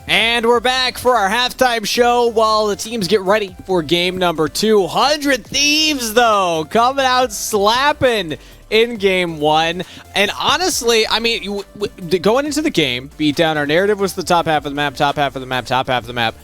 And we're back for our halftime show while the teams get ready for game number 2. 100 Thieves, though, coming out slapping in game 1. And honestly, I mean, going into the game, beatdown, our narrative was the top half of the map, top half of the map, top half of the map.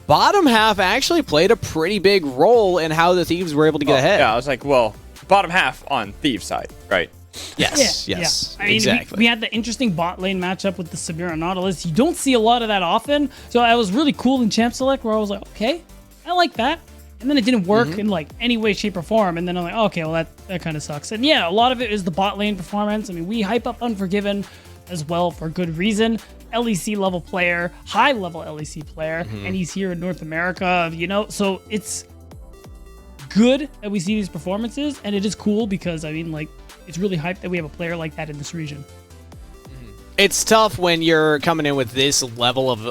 Bottom half actually played a pretty big role in how the Thieves were able to get ahead. Yeah, I was like, well, bottom half on Thieves' side, right? Yes, Yeah. I mean, exactly. we had the interesting bot lane matchup with the Samira and Nautilus. You don't see a lot of that often. So I was really cool in Champ Select where I was like, okay, I like that. And then it didn't work in like any way, shape, or form. And then I'm like, okay, well, that kind of sucks. And yeah, a lot of it is the bot lane performance. I mean, we hype up Unforgiven as well for good reason. LEC level player, high level LEC player, and he's here in North America, you know? So it's good that we see these performances, and it is cool because, I mean, like, it's really hyped that we have a player like that in this region. It's tough when you're coming in with this level of,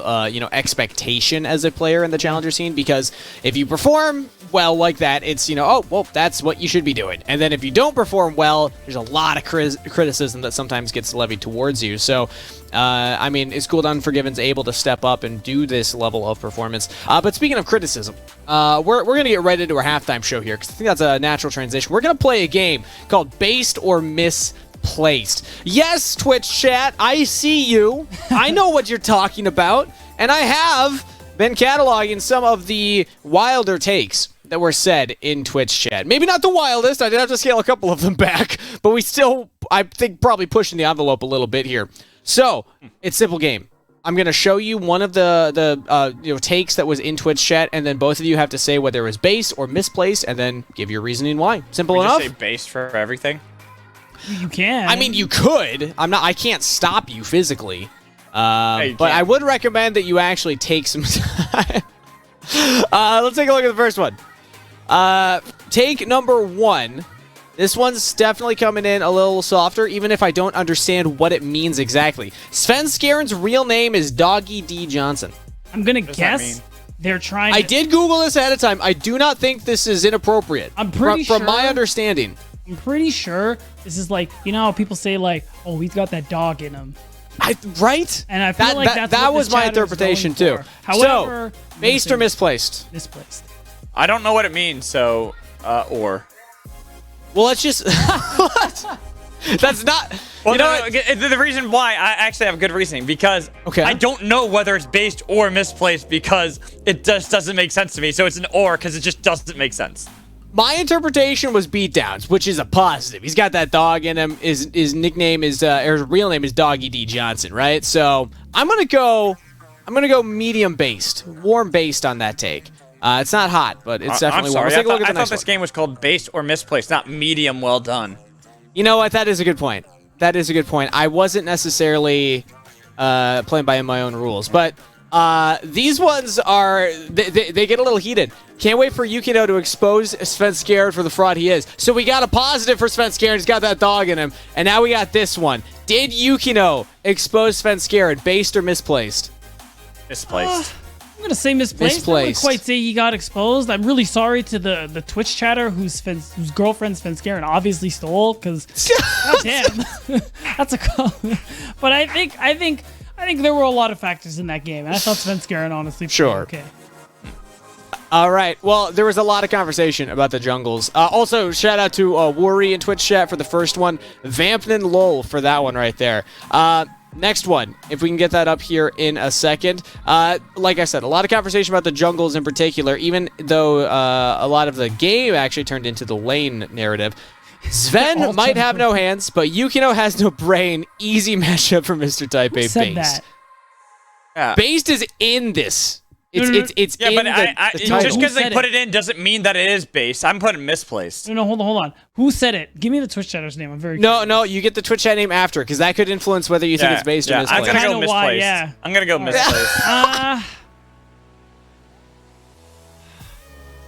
expectation as a player in the challenger scene, because if you perform well like that, it's, oh, well, that's what you should be doing. And then if you don't perform well, there's a lot of criticism that sometimes gets levied towards you. So, I mean, it's cool that Unforgiven's able to step up and do this level of performance. But speaking of criticism, we're going to get right into our halftime show here, because I think that's a natural transition. We're going to play a game called Based or Misplaced. Yes, Twitch chat, I see you. I know what you're talking about, and I have been cataloging some of the wilder takes that were said in Twitch chat. Maybe not the wildest. I did have to scale a couple of them back, but we still, I think, probably pushing the envelope a little bit here. So, it's simple game. I'm going to show you one of the takes that was in Twitch chat, and then both of you have to say whether it was based or misplaced, and then give your reasoning why. Simple Can we enough? just say based for everything? You can. I mean, you could. I can't stop you physically. you But can. I would recommend that you actually take some time. Let's take a look at the first one. Take number 1. This one's definitely coming in a little softer, even if I don't understand what it means exactly. Sven Skaren's real name is Doggy D. Johnson. I'm going to does that guess mean? they're trying I to... did Google this ahead of time. I do not think this is inappropriate. I'm pretty from my sure- understanding. I'm pretty sure this is like, you know how people say like, oh, he's got that dog in him. Right? And I feel like that's that what was the my chatter's interpretation going too. for. However, So, based or misplaced? misplaced. I don't know what it means, so, or. Well, let's just... What? That's not... Well, you know no, what? the reason why I actually have good reasoning, because Okay. I don't know whether it's based or misplaced, because it just doesn't make sense to me. So it's an or, because it just doesn't make sense. My interpretation was beatdowns, which is a positive. He's got that dog in him. His nickname is, or his real name is Doggy D. Johnson, right? So I'm gonna go medium based, warm based on that take. It's not hot, but it's definitely I'm warm. sorry. Let's take a look at the I thought next this one. game was called based or misplaced, not medium well done. You know what? That is a good point. That is a good point. I wasn't necessarily playing by my own rules, but these ones are they get a little heated. Can't wait for Yukino to expose Sven Skaren for the fraud he is. So we got a positive for Sven Skaren. He's got that dog in him, and now we got this one. Did Yukino expose Sven Skaren, based or misplaced? Misplaced. I'm gonna say misplaced. I wouldn't Misplaced. quite say he got exposed. I'm really sorry to the Twitch chatter whose girlfriend Sven Skaren obviously stole, because goddamn, that's a call. But I think there were a lot of factors in that game, and I thought Sven Skaren honestly played Sure. okay. All right. Well, there was a lot of conversation about the jungles. Also, shout out to Worry in Twitch chat for the first one. Vampnin Lol for that one right there. Next one, if we can get that up here in a second. Like I said, a lot of conversation about the jungles in particular, even though a lot of the game actually turned into the lane narrative. Sven All might have jungle. no hands, but Yukino has no brain. Easy matchup for Mr. Type A Who said Based. that? Yeah. Based is in this. It's No, no, it's Yeah, in but the just title. because they said put it? it in doesn't mean that it is based. I'm putting misplaced. No, hold on. Who said it? Give me the Twitch chatter's name. I'm very No, you get the Twitch chat name after, because that could influence whether you think it's based or I'm misplaced. gonna go Kinda misplaced. why, yeah. I'm gonna go misplaced.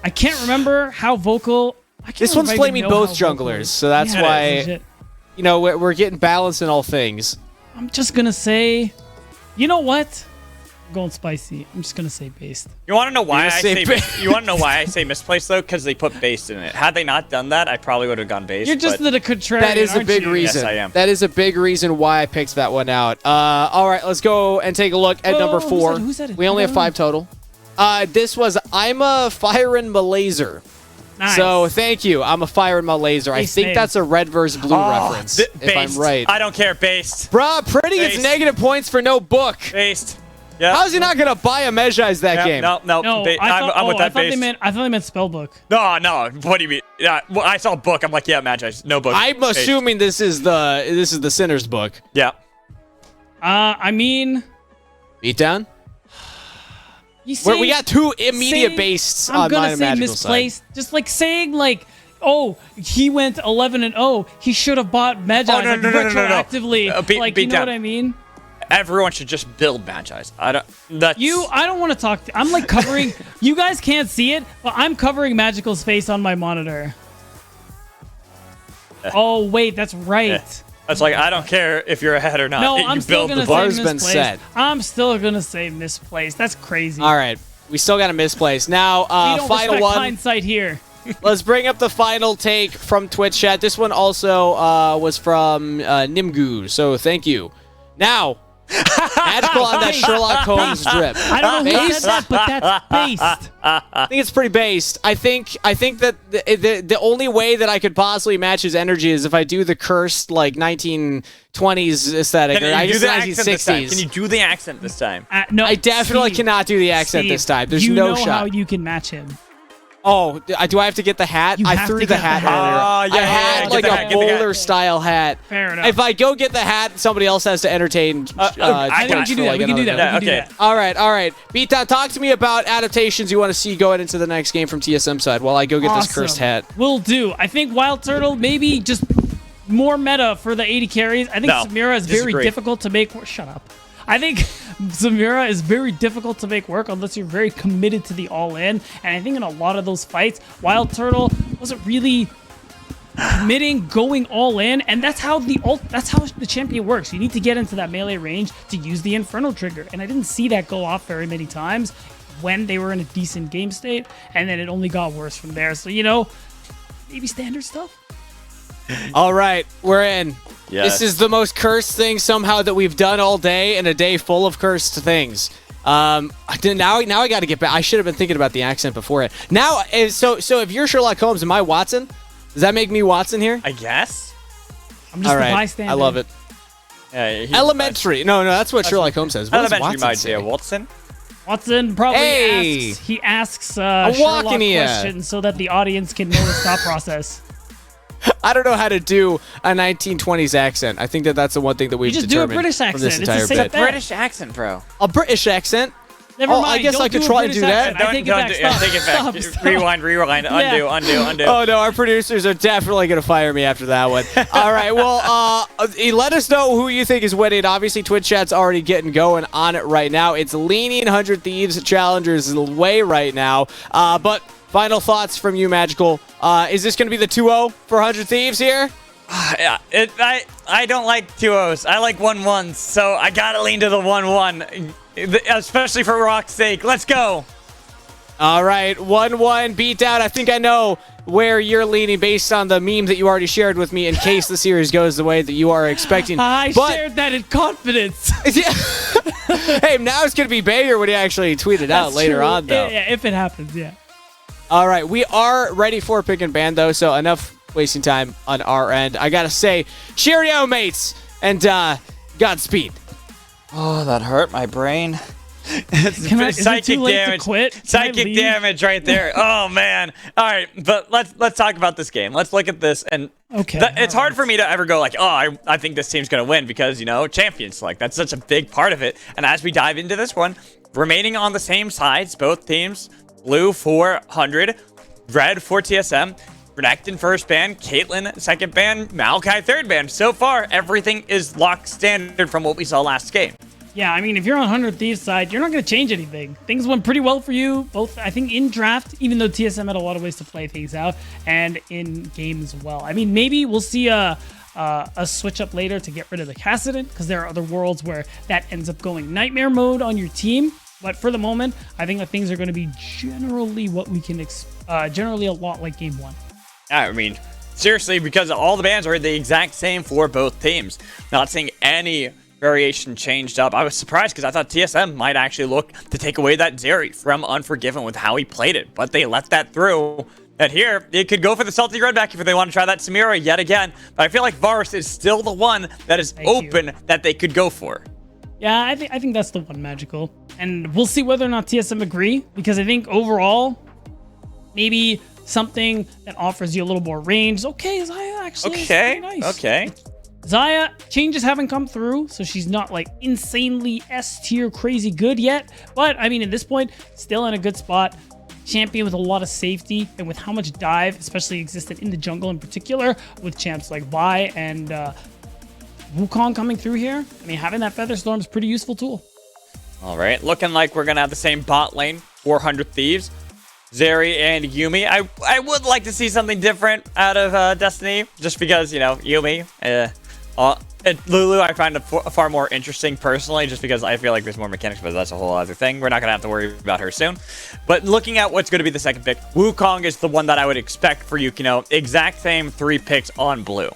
I can't remember how vocal. I can't This remember one's if I flaming even know both how vocal junglers, it is. so that's Yeah, why legit. we're getting balance in all things. I'm just gonna say, you know what? Going spicy. I'm just gonna say based. You want to know why I say say you want to know why I say misplaced though? Because they put based in it. Had they not done that, I probably would have gone based. You're just but the contrarian. That is a aren't big you? reason. Yes, I am. That is a big reason why I picked that one out. All right, let's go and take a look at number 4. Who said it? We only have 5 total. This was I'm a firing my laser. Nice. So thank you. I'm a firing my laser. I Nice think name. that's a red versus blue reference, if based. I'm right. I don't care. Based. Bruh, Pretty gets Based. negative points for no book. Based. Yeah. How's he not gonna buy a Mejai's that game? No. No, I'm with that based. I thought they meant spellbook. No. What do you mean? Yeah. Well, I saw book. I'm like, yeah, Magi. No book. I'm Based. assuming this is the Sinner's book. Yeah. I mean, Beatdown. you say, We got 2 immediate say- based I'm on gonna mine say magical misplaced. side. Just like saying like, oh, he went 11-0. He should have bought Magi Oh, no, no, no, no, no. retroactively. Like, you know Beatdown. what I mean? Everyone should just build Magi's. I don't want to talk. I'm like covering. You guys can't see it, but I'm covering Magical's face on my monitor. Oh wait, that's right. It's like I don't care if you're ahead or not. No, You I'm still build gonna the say bar's been misplaced. set. I'm still gonna say misplaced. That's crazy. All right, we still got a misplace. Now, we don't final respect one. hindsight here. Let's bring up the final take from Twitch chat. This one also was from Nimgu, so thank you. Now, magical on that Sherlock Holmes drip. I don't know who Based? said that, but that's based. I think it's pretty based. I think that the only way that I could possibly match his energy is if I do the cursed like 1920s aesthetic, Can or I you do guess the accent this time? 1960s. Can you do the accent this time? No, I definitely Steve, cannot do the accent Steve, this time. There's you no know shot. how you can match him. Oh, do I have to get the hat? You I have threw to the get the hat hat. earlier. Oh, yeah, I had get like the a hat, get the hat. bowler style hat. Fair enough. If I go get the hat, somebody else has to entertain. I think we can do that. We can do that. Yeah, We can do okay. that. All right. Beatdown, talk to me about adaptations you want to see going into the next game from TSM side while I go get this cursed hat. Will do. I think Wild Turtle maybe just more meta for the 80 carries. I think No, Samira is very disagree. difficult to make. Shut up. I think Samira is very difficult to make work unless you're very committed to the all-in. And I think in a lot of those fights, Wild Turtle wasn't really committing, going all in, and that's how the champion works. You need to get into that melee range to use the Inferno trigger, and I didn't see that go off very many times when they were in a decent game state, and then it only got worse from there. So maybe standard stuff. All right, we're in. Yes. This is the most cursed thing somehow that we've done all day in a day full of cursed things. Now I got to get back. I should have been thinking about the accent before it. Now, so if you're Sherlock Holmes, am I Watson? Does that make me Watson here? I guess. I'm just All a right, bystander. I love it. Yeah, Elementary. No, that's what Sherlock Holmes says. What does Elementary, Watson my say? dear Watson. Watson probably Hey! asks I'm Sherlock walking here. questions so that the audience can know his thought process. I don't know how to do a 1920s accent. I think that's the one thing that we've You just do a determined British from this accent. It's the entire same bit. thing. British accent, bro. A British accent? Never Oh, mind. I guess don't I could do a try and British do that. accent. I take it back. Stop. Take it back. Stop. Rewind. Yeah. Undo. Oh no, our producers are definitely gonna fire me after that one. All right, well, let us know who you think is winning. Obviously, Twitch chat's already getting going on it right now. It's leaning 100 Thieves Challengers way right now. But final thoughts from you, Magical. Is this gonna be the 2-0 for 100 Thieves here? Yeah, I don't like 2-0s. I like 1-1s, so I gotta lean to the 1-1, especially for Rock's sake. Let's go. All right, 1-1 beatdown. I think I know where you're leaning based on the meme that you already shared with me in case the series goes the way that you are expecting. Shared that in confidence. Hey, now it's going to be Bayer when he actually tweeted out That's later true. on, though. Yeah, if it happens, yeah. All right, we are ready for pick and ban, though, so enough wasting time on our end. I got to say, cheerio, mates, and Godspeed. Oh, that hurt my brain. Is it too late to quit? Can I Psychic leave? damage right there. Oh man. All right, but let's talk about this game. Let's look at this, and Okay. It's hard for me to ever go like, oh, I think this team's gonna win because champions, like that's such a big part of it. And as we dive into this one, remaining on the same sides, both teams, blue 400, red for TSM. Renekton first ban, Caitlyn second ban, Maokai third ban. So far, everything is locked standard from what we saw last game. Yeah, I mean, if you're on 100 Thieves side, you're not going to change anything. Things went pretty well for you, both, I think, in draft, even though TSM had a lot of ways to play things out, and in game as well. I mean, maybe we'll see a a switch up later to get rid of the Kassadin, because there are other worlds where that ends up going nightmare mode on your team. But for the moment, I think that things are going to be generally what we can generally a lot like game 1. I mean, seriously, because all the bans are the exact same for both teams. Not seeing any variation changed up. I was surprised because I thought TSM might actually look to take away that Zeri from Unforgiven with how he played it, but they let that through. And here, it could go for the Salty Red back if they want to try that Samira yet again. But I feel like Varus is still the one that is open that they could go for. Yeah, I think that's the one, Magical. And we'll see whether or not TSM agree, because I think overall, maybe something that offers you a little more range. Okay, Xayah actually is pretty nice. Okay. Xayah, changes haven't come through, so she's not like insanely S-tier crazy good yet. But I mean, at this point, still in a good spot. Champion with a lot of safety, and with how much dive especially existed in the jungle in particular, with champs like Vi and Wukong coming through here. I mean, having that Feather Storm is a pretty useful tool. All right, looking like we're going to have the same bot lane, 400 Thieves. Zeri and Yuumi. I would like to see something different out of Destiny, just because, you know, Yuumi, Lulu I find far more interesting personally, just because I feel like there's more mechanics, but that's a whole other thing. We're not going to have to worry about her soon. But looking at what's going to be the second pick, Wukong is the one that I would expect for Yukino. Exact same 3 picks on blue.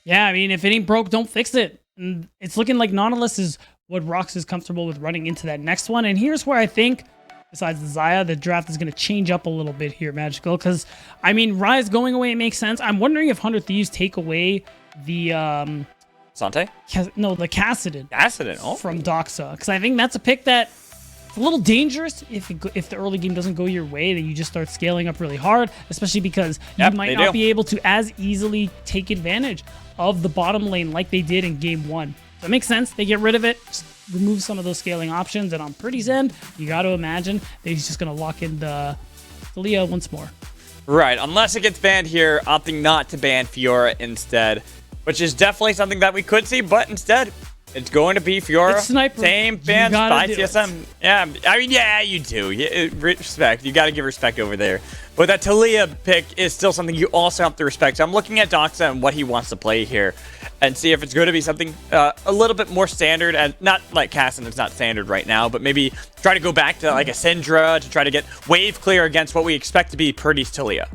Yeah, I mean, if it ain't broke, don't fix it. And it's looking like Nautilus is what Rox is comfortable with running into that next one. And here's where I think, besides the Xayah, the draft is going to change up a little bit here, Magical. Because, I mean, Rise going away, it makes sense. I'm wondering if 100 Thieves take away the... Sante? The Kassadin. Kassadin, oh. From Doxa. Because I think that's a pick that it's a little dangerous if the early game doesn't go your way, that you just start scaling up really hard, especially because you might not be able to as easily take advantage of the bottom lane like they did in game 1. So it makes sense. They get rid of it, just remove some of those scaling options, and on Pretty's end, you got to imagine that he's just going to lock in the Leah once more. Right, unless it gets banned here, opting not to ban Fiora instead, which is definitely something that we could see, but instead, it's going to be Fiora. Same bans by TSM. Yeah, I mean, yeah, you do. Respect. You got to give respect over there. But that Talia pick is still something you also have to respect. So I'm looking at Doxa and what he wants to play here and see if it's going to be something a little bit more standard, and not like Kassadin, it's not standard right now, but maybe try to go back to like a Syndra to try to get wave clear against what we expect to be Purdy's Talia.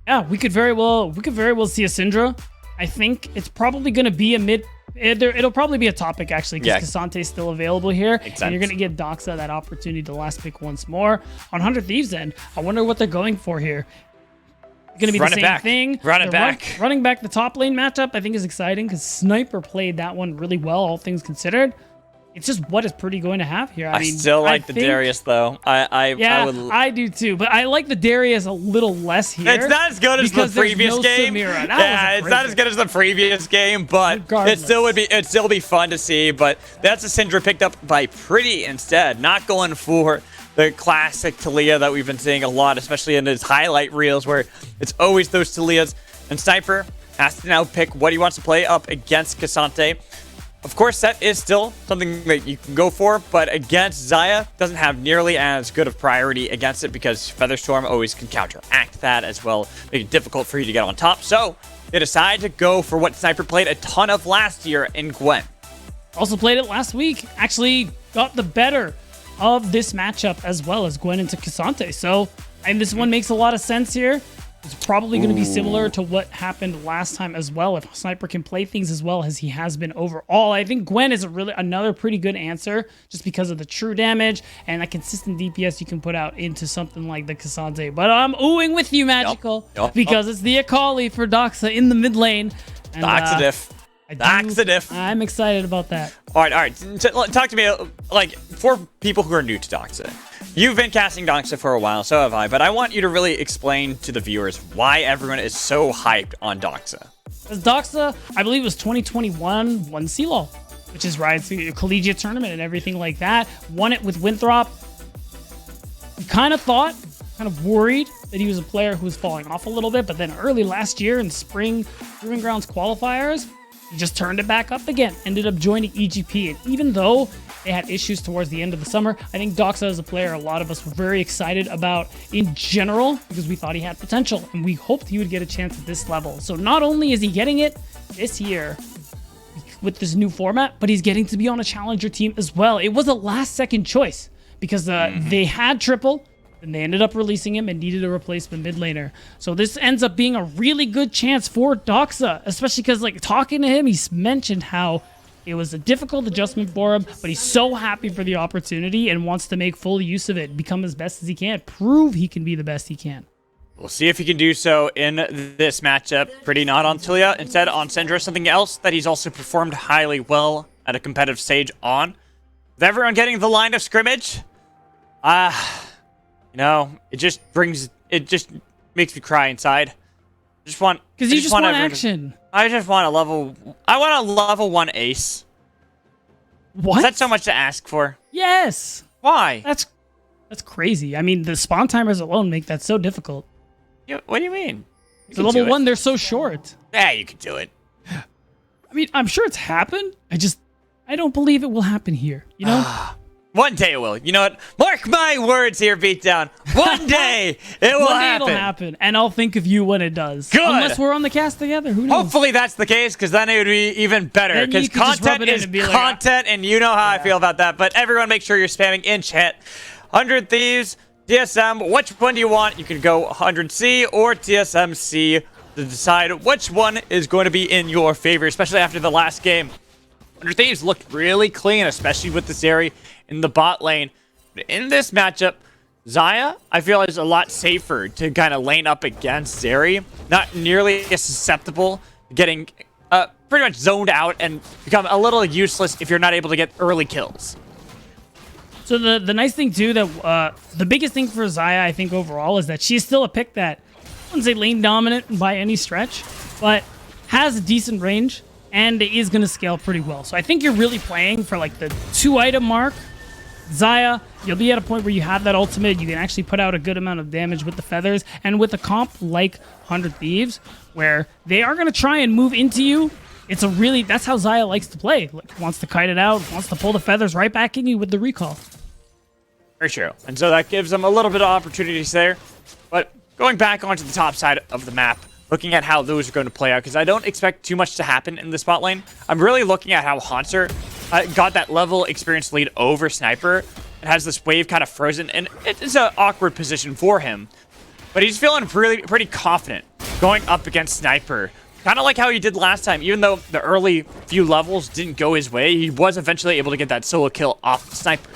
Yeah, we could very well see a Syndra. I think it's probably going to be a mid. It'll probably be a topic, actually, because Kasante is still available here. And you're going to get Doxa that opportunity to last pick once more. On 100 Thieves end, I wonder what they're going for here. Going to be the same thing. Running back the top lane matchup, I think, is exciting because Sniper played that one really well, all things considered. It's just what is Purdy going to have here. I mean, still like the Darius, though. I do too, but I like the Darius a little less here. It's not as good as the previous game. Yeah, it's not as good as the previous game, but it still be fun to see. But that's a Syndra picked up by Pretty instead, not going for the classic Talia that we've been seeing a lot, especially in his highlight reels, where it's always those Talias. And Sniper has to now pick what he wants to play up against Kasante. Of course, that is still something that you can go for, but against Xayah, doesn't have nearly as good of priority against it because Featherstorm always can counteract that as well, make it difficult for you to get on top. So they decide to go for what Sniper played a ton of last year in Gwen. Also played it last week. Actually got the better of this matchup as well as Gwen into Kasante. So, and this one makes a lot of sense here. It's probably going to be similar to what happened last time as well. If Sniper can play things as well as he has been overall, I think Gwen is another pretty good answer just because of the true damage and that consistent DPS you can put out into something like the Kasante. But I'm oohing with you, Magical, because it's the Akali for Doxa in the mid lane. Doxa diff. I'm excited about that. All right. Talk to me, like, for people who are new to Doxa. You've been casting Doxa for a while, so have I, but I want you to really explain to the viewers why everyone is so hyped on Doxa. Because Doxa, I believe it was 2021, won CLOL, which is Riot's collegiate tournament and everything like that. Won it with Winthrop. We kind of worried that he was a player who was falling off a little bit, but then early last year in spring Proving Grounds qualifiers, he just turned it back up again, ended up joining EGP, and even though They had issues towards the end of the summer. I think Doxa as a player, a lot of us were very excited about in general because we thought he had potential and we hoped he would get a chance at this level. So not only is he getting it this year with this new format, but he's getting to be on a challenger team as well. It was a last second choice because they had triple and they ended up releasing him and needed a replacement mid laner. So this ends up being a really good chance for Doxa, especially because like talking to him, he's mentioned how it was a difficult adjustment for him, but he's so happy for the opportunity and wants to make full use of it, become as best as he can, prove he can be the best he can. We'll see if he can do so in this matchup. Pretty not on Tilia. Instead, on Syndra, something else that he's also performed highly well at a competitive stage on. With everyone getting the line of scrimmage, you know, it just makes me cry inside. Because you just want action. I want a level 1 ace. What? Is that so much to ask for? Yes. Why? That's crazy. I mean, the spawn timers alone make that so difficult. What do you mean? So level 1, they're so short. Yeah, you can do it. I mean, I'm sure it's happened. I don't believe it will happen here. You know? One day it will. You know what? Mark my words here, Beatdown. One day it will One day happen. it'll happen, and I'll think of you when it does. Good. Unless we're on the cast together. Who knows? Hopefully that's the case, because then it would be even better. Because content is content, and you know how I feel about that. But everyone make sure you're spamming in chat. 100 Thieves, TSM, which one do you want? You can go 100C or TSMC to decide which one is going to be in your favor, especially after the last game. 100 Thieves looked really clean, especially with the Zeri in the bot lane. But in this matchup, Xayah, I feel, is a lot safer to kind of lane up against Zeri. Not nearly as susceptible to getting pretty much zoned out and become a little useless if you're not able to get early kills. So the nice thing too, that the biggest thing for Xayah, I think overall, is that she's still a pick that, I wouldn't say lane dominant by any stretch, but has a decent range and is going to scale pretty well. So I think you're really playing for like the 2-item mark. Xayah, you'll be at a point where you have that ultimate, you can actually put out a good amount of damage with the feathers, and with a comp like 100 Thieves, where they are going to try and move into you. That's how Xayah likes to play. Wants to kite it out, wants to pull the feathers right back in you with the recall. For sure. And so that gives them a little bit of opportunities there. But going back onto the top side of the map, looking at how those are going to play out, because I don't expect too much to happen in the spot lane. I'm really looking at how Haunter got that level experience lead over Sniper and has this wave kind of frozen, and it's an awkward position for him. But he's feeling pretty confident going up against Sniper. Kind of like how he did last time. Even though the early few levels didn't go his way, he was eventually able to get that solo kill off the Sniper.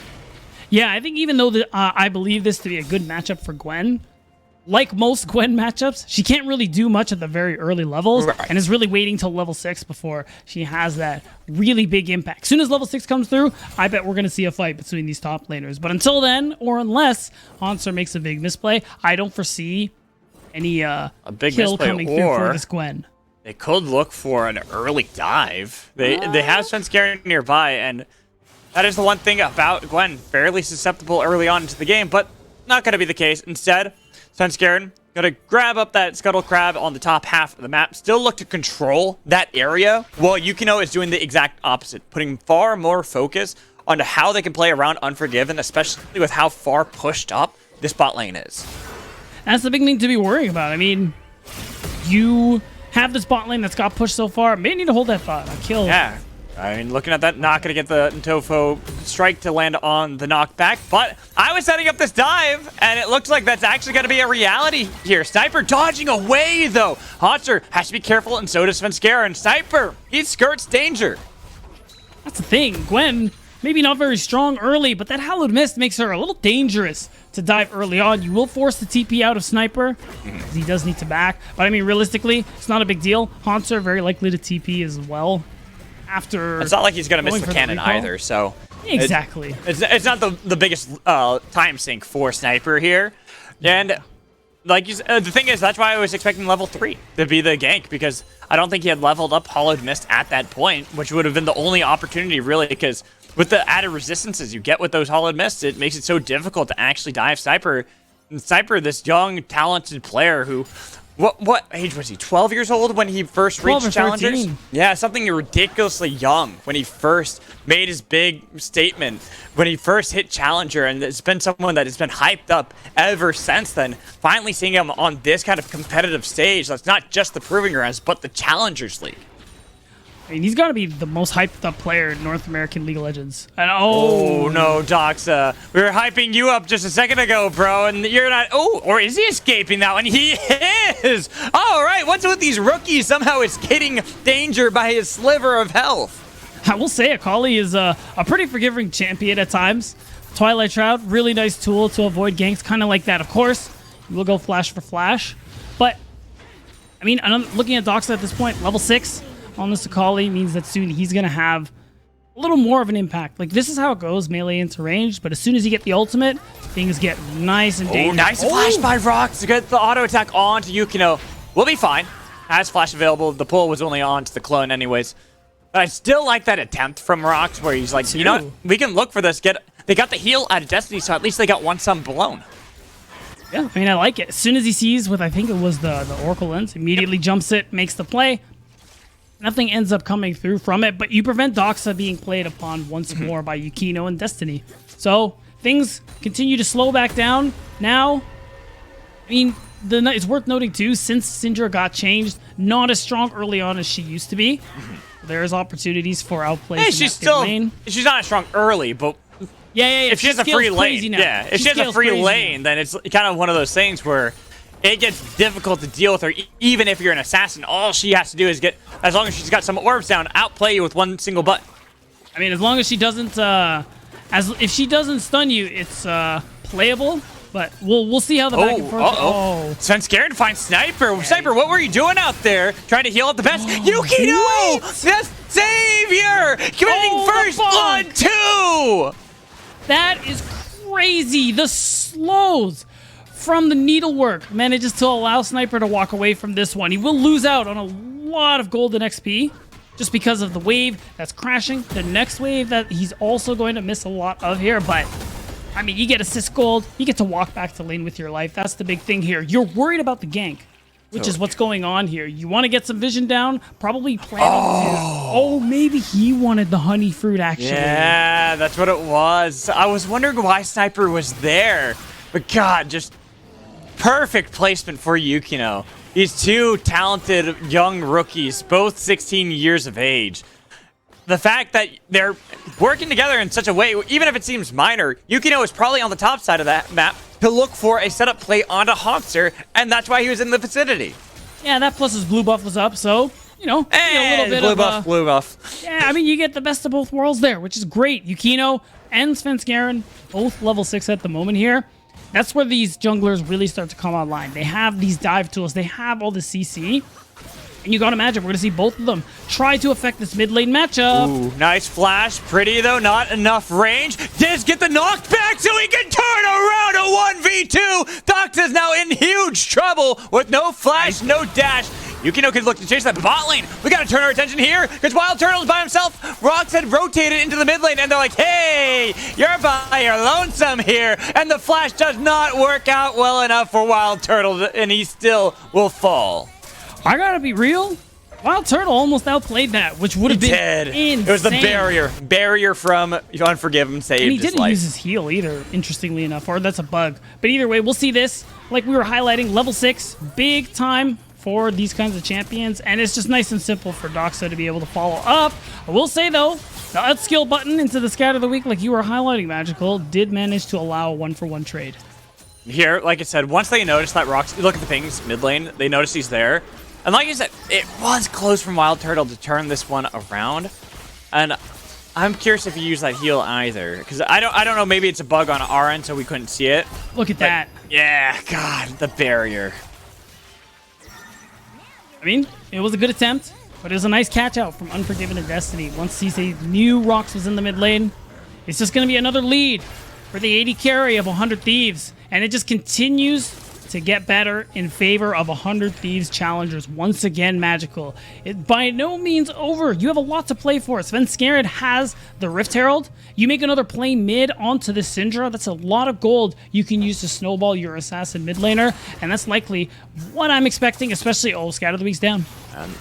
Yeah, I think even though I believe this to be a good matchup for Gwen, like most Gwen matchups, she can't really do much at the very early levels, and is really waiting till level 6 before she has that really big impact. As soon as level 6 comes through, I bet we're going to see a fight between these top laners. But until then, or unless Haunter makes a big misplay, I don't foresee any a big kill coming through for this Gwen. They could look for an early dive. They have Svenskeren nearby, and that is the one thing about Gwen. Fairly susceptible early on into the game, but not going to be the case. Instead, Svenskeren going to grab up that Scuttle Crab on the top half of the map. Still look to control that area, while Yukino is doing the exact opposite, putting far more focus onto how they can play around Unforgiven, especially with how far pushed up this bot lane is. That's the big thing to be worrying about. I mean, you have this bot lane that's got pushed so far. May need to hold that thought. Kill. Yeah. I mean, looking at that, not going to get the Ntofo strike to land on the knockback, but I was setting up this dive, and it looks like that's actually going to be a reality here. Sniper dodging away, though. Haunter has to be careful, and so does Svenskeren. Sniper, he skirts danger. That's the thing. Gwen, maybe not very strong early, but that Hallowed Mist makes her a little dangerous to dive early on. You will force the TP out of Sniper, because he does need to back. But I mean, realistically, it's not a big deal. Haunter very likely to TP as well. After it's not like he's going to miss the cannon either, so exactly. It's not the biggest time sink for Sniper here. And like the thing is, that's why I was expecting level 3 to be the gank, because I don't think he had leveled up Hollowed Mist at that point, which would have been the only opportunity really, because with the added resistances you get with those Hollowed Mists, it makes it so difficult to actually dive Sniper. And Sniper, this young, talented player who What age was he? 12 years old when he first 12 reached or Challengers? 13. Yeah, something ridiculously young when he first made his big statement, when he first hit Challenger, and it's been someone that has been hyped up ever since then. Finally seeing him on this kind of competitive stage, that's not just the Proving Grounds, but the Challengers League. I mean, he's got to be the most hyped up player in North American League of Legends. And Oh no, Doxa. We were hyping you up just a second ago, bro, and you're not. Oh, or is he escaping that one? He is! All right, what's with these rookies somehow escaping danger by his sliver of health? I will say Akali is a pretty forgiving champion at times. Twilight Shroud, really nice tool to avoid ganks, kind of like that. Of course, you will go flash for flash. But, I mean, looking at Doxa at this point, level 6 on this Akali means that soon he's going to have a little more of an impact. Like, this is how it goes, melee into range, but as soon as you get the ultimate, things get nice and dangerous. Oh, nice flash by Rox to get the auto attack onto Yukino. We'll be fine. Has flash available. The pull was only on to the clone anyways. But I still like that attempt from Rox where he's like, you know what? We can look for this. They got the heal out of Destiny, so at least they got one sum blown. Yeah, I mean, I like it. As soon as he sees with, I think it was the Oracle lens, immediately jumps it, makes the play. Nothing ends up coming through from it, but you prevent Doxa being played upon once more by Yukino and Destiny. So things continue to slow back down. Now, I mean, it's worth noting too, since Syndra got changed, not as strong early on as she used to be. There's opportunities for outplays. Hey, she's not as strong early, but yeah. If she has a free lane, if she has a free lane, then it's kind of one of those things where it gets difficult to deal with her. Even if you're an assassin, all she has to do is as long as she's got some orbs down, outplay you with one single button. I mean, as long as she doesn't, if she doesn't stun you, it's playable. But we'll see how the back and forth. Svenskeren finds Sniper. Yeah. Sniper, what were you doing out there? Trying to heal up the best. Yukino! The savior! Committing first blood too! That is crazy. The slows from the needlework manages to allow Sniper to walk away from this one. He will lose out on a lot of golden XP just because of the wave that's crashing. The next wave that he's also going to miss a lot of here, but I mean, you get assist gold, you get to walk back to lane with your life. That's the big thing here. You're worried about the gank, which is what's going on here. You want to get some vision down, probably planning to... maybe he wanted the honey fruit, actually. Yeah, that's what it was. I was wondering why Sniper was there. But God, just perfect placement for Yukino. These two talented young rookies, both 16 years of age. The fact that they're working together in such a way, even if it seems minor, Yukino is probably on the top side of that map to look for a setup play onto Hawkster, and that's why he was in the vicinity. Yeah, that plus his blue buff was up, so, you know, a little bit blue buff. Yeah, I mean, you get the best of both worlds there, which is great. Yukino and Svenskeren, both level 6 at the moment here. That's where these junglers really start to come online. They have these dive tools. They have all the CC. And you gotta imagine, we're gonna see both of them try to affect this mid lane matchup. Ooh, nice flash. Pretty, though. Not enough range. Diz get the knockback so he can turn around a 1v2. Doxa's now in huge trouble with no flash, no dash. Yukino could look to chase that bot lane. We gotta turn our attention here because Wild Turtle's by himself. Rox had rotated into the mid lane and they're like, hey, you're by your lonesome here. And the flash does not work out well enough for Wild Turtle and he still will fall. I gotta be real. Wild Turtle almost outplayed that, which would have been insane. It was the barrier from Unforgiven saved and he his didn't life. use his heal either, interestingly enough, or that's a bug. But either way, we'll see this. Like we were highlighting, level 6, big time for these kinds of champions, and it's just nice and simple for Doxa to be able to follow up. I will say though, the outskill button into the Scout of the Week, like you were highlighting, Magical, did manage to allow a 1-for-1 trade. Here, like I said, once they notice that Rox, look at the things mid lane, they notice he's there. And like I said, it was close from Wild Turtle to turn this one around. And I'm curious if he used that heal either. Because I don't know, maybe it's a bug on our end so we couldn't see it. Look at that. Yeah, God, the barrier. I mean, it was a good attempt, but it was a nice catch out from Unforgiven and Destiny. Once he knew Rox was in the mid lane, it's just going to be another lead for the 80 carry of 100 Thieves. And it just continues to get better in favor of 100 Thieves Challengers. Once again, Magical. It by no means over. You have a lot to play for. Sven Skaren has the Rift Herald. You make another play mid onto the Syndra. That's a lot of gold you can use to snowball your assassin mid laner, and that's likely what I'm expecting, especially, Scatter the Week's down.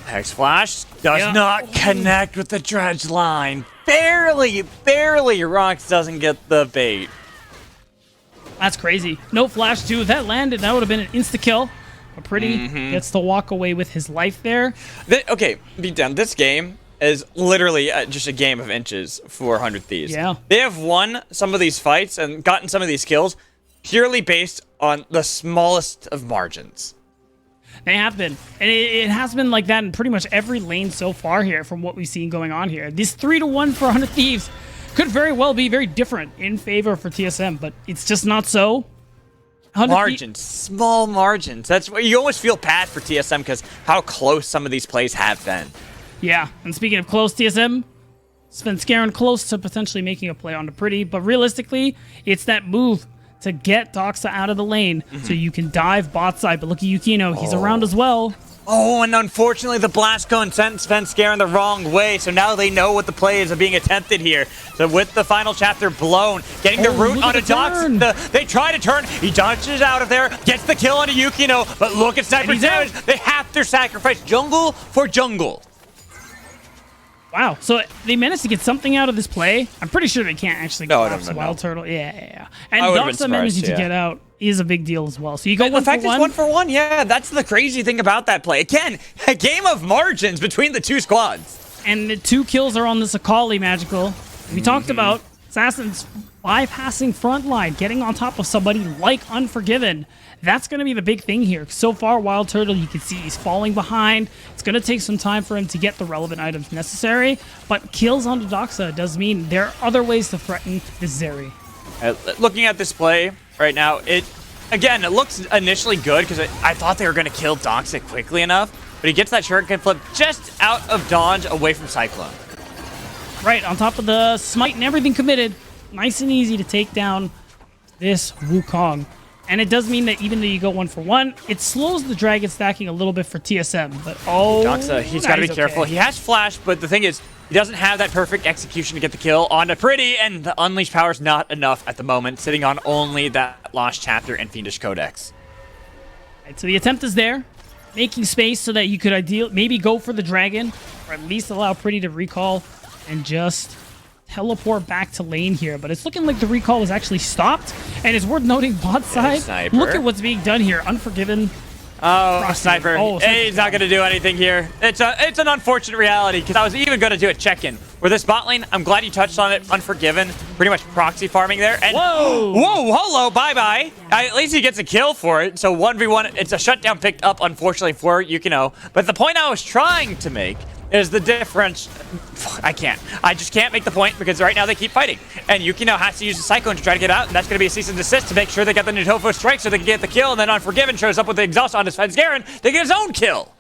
Hex Flash does not connect with the dredge line. Barely, Rox doesn't get the bait. That's crazy. No flash, too. If that landed, that would have been an insta-kill. But Pretty gets to walk away with his life there. Okay, Beatdown, this game is literally just a game of inches for 100 Thieves. Yeah. They have won some of these fights and gotten some of these kills purely based on the smallest of margins. They have been. And it has been like that in pretty much every lane so far here from what we've seen going on here. This 3-1 for 100 Thieves could very well be very different in favor for TSM, but it's just not so. Margins, small margins. That's what you almost feel bad for TSM because how close some of these plays have been. Yeah, and speaking of close, TSM, Sven Skaren close to potentially making a play onto Pretty, but realistically, it's that move to get Doxa out of the lane so you can dive bot side. But look at Yukino, he's around as well. Oh, and unfortunately, the blast cone sent Sven Skaren the wrong way, so now they know what the play is being attempted here. So with the final chapter blown, getting the root onto Dox, they try to turn, he dodges out of there, gets the kill onto Yukino, but look at Sniper damage. They have to sacrifice jungle for jungle. Wow, so they managed to get something out of this play. I'm pretty sure they can't actually collapse Wild Turtle. Yeah. And Doxa managing to get out is a big deal as well. So you go one for one. The fact it's 1 for 1, yeah, that's the crazy thing about that play. Again, a game of margins between the two squads. And the 2 kills are on this Akali, Magical. We talked about Assassins bypassing front line, getting on top of somebody like Unforgiven. That's going to be the big thing here. So far, Wild Turtle, you can see he's falling behind. It's going to take some time for him to get the relevant items necessary, but kills onto Doxa does mean there are other ways to threaten this Zeri. Looking at this play right now, it looks initially good because I thought they were going to kill Doxa quickly enough, but he gets that shuriken flip just out of dodge away from Cyclone. Right, on top of the smite and everything committed. Nice and easy to take down this Wukong. And it does mean that even though you go 1 for 1, it slows the dragon stacking a little bit for TSM. But Doxa, he's got to be careful. Okay. He has flash, but the thing is, he doesn't have that perfect execution to get the kill onto Pretty, and the Unleashed power's not enough at the moment, sitting on only that Lost Chapter and Fiendish Codex. Right, so the attempt is there, making space so that you could maybe go for the dragon, or at least allow Pretty to recall and just teleport back to lane here, but it's looking like the recall was actually stopped, and it's worth noting bot side. Look at what's being done here. Unforgiven. Oh, Sniper. He's not going to do anything here. It's an unfortunate reality, because I was even going to do a check-in. Where this bot lane, I'm glad you touched on it. Unforgiven, pretty much proxy farming there. And whoa, hello, bye-bye. At least he gets a kill for it. So 1v1, it's a shutdown picked up, unfortunately, for Yukino. But the point I was trying to make is the difference. I just can't make the point because right now they keep fighting. And Yukino has to use the Cyclone to try to get out, and that's going to be a cease and desist to make sure they get the Nidhofo strike so they can get the kill, and then Unforgiven shows up with the exhaust on his Sven Skaren to get his own kill.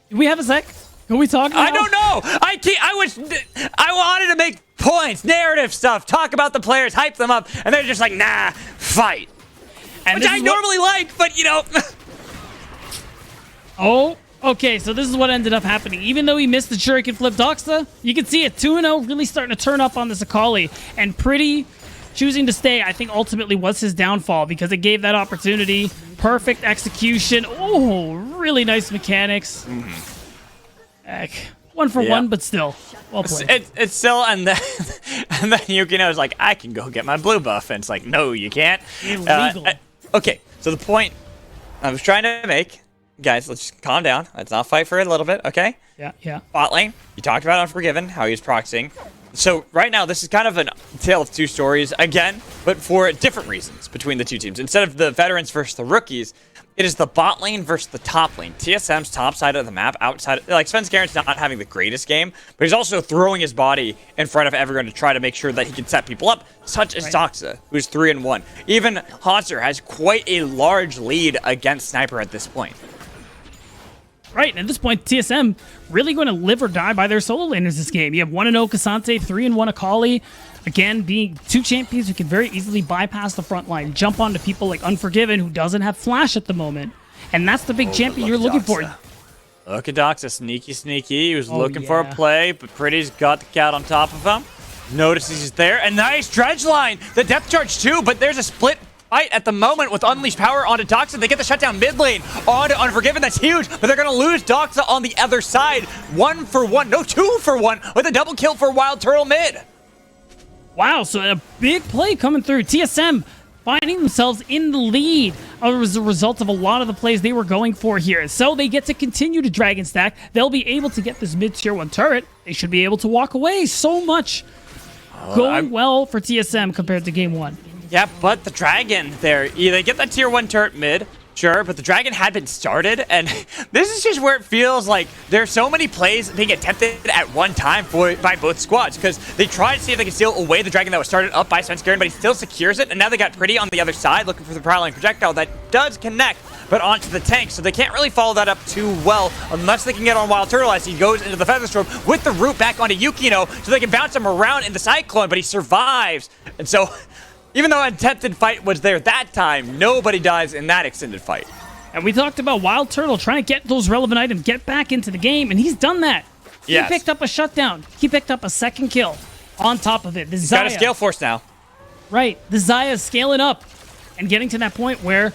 Do we have a sec? Can we talk now? I don't know. I wanted to make points, narrative stuff, talk about the players, hype them up, and they're just like, nah, fight. And which I normally like, but you know. Oh. Okay, so this is what ended up happening. Even though he missed the shuriken flip Doxa, you can see it 2-0 really starting to turn up on this Akali. And Pretty choosing to stay, I think ultimately was his downfall because it gave that opportunity. Perfect execution. Oh, really nice mechanics. Heck, 1 for 1, but still. Well played. It's still, and then Yukino's like, I can go get my blue buff. And it's like, no, you can't. Illegal. Okay, so the point I was trying to make, guys, let's just calm down. Let's not fight for a little bit, okay? Yeah. Bot lane, you talked about Unforgiven, how he's proxying. So right now, this is kind of a tale of two stories again, but for different reasons between the two teams. Instead of the veterans versus the rookies, it is the bot lane versus the top lane. TSM's top side of the map, outside, like Sven Skaren's not having the greatest game, but he's also throwing his body in front of everyone to try to make sure that he can set people up, such as Doxa, who's 3-1. Even Hauser has quite a large lead against Sniper at this point. Right, and at this point, TSM really going to live or die by their solo laners this game. You have 1-0 Kasante, 3-1 Akali. Again, being two champions who can very easily bypass the front line, jump onto people like Unforgiven, who doesn't have flash at the moment. And that's the big champion you're looking for. Look at Doxa, sneaky. He was looking for a play, but Pretty's got the cat on top of him. Notices he's there, and nice dredge line. The depth charge too, but there's a split fight at the moment with Unleashed Power onto Doxa. They get the shutdown mid lane onto Unforgiven. That's huge, but they're going to lose Doxa on the other side. 1-for-1, no, 2-for-1 with a double kill for Wild Turtle mid. Wow, so a big play coming through. TSM finding themselves in the lead as a result of a lot of the plays they were going for here. So they get to continue to Dragon Stack. They'll be able to get this mid-tier 1 turret. They should be able to walk away. So much going well for TSM compared to game 1. Yeah, but the Dragon there, they get that tier 1 turret mid, sure, but the Dragon had been started, and this is just where it feels like there's so many plays being attempted at one time by both squads, because they try to see if they can steal away the Dragon that was started up by Svenskeren, but he still secures it, and now they got Pretty on the other side looking for the prowling projectile that does connect, but onto the tank, so they can't really follow that up too well unless they can get on Wild Turtle as he goes into the Featherstorm with the root back onto Yukino, so they can bounce him around in the Cyclone, but he survives, and so even though an attempted fight was there that time, nobody dies in that extended fight. And we talked about Wild Turtle trying to get those relevant items, get back into the game, and he's done that. He picked up a shutdown. He picked up a second kill on top of it. He's got a scale force now. Right. The Xayah's scaling up and getting to that point where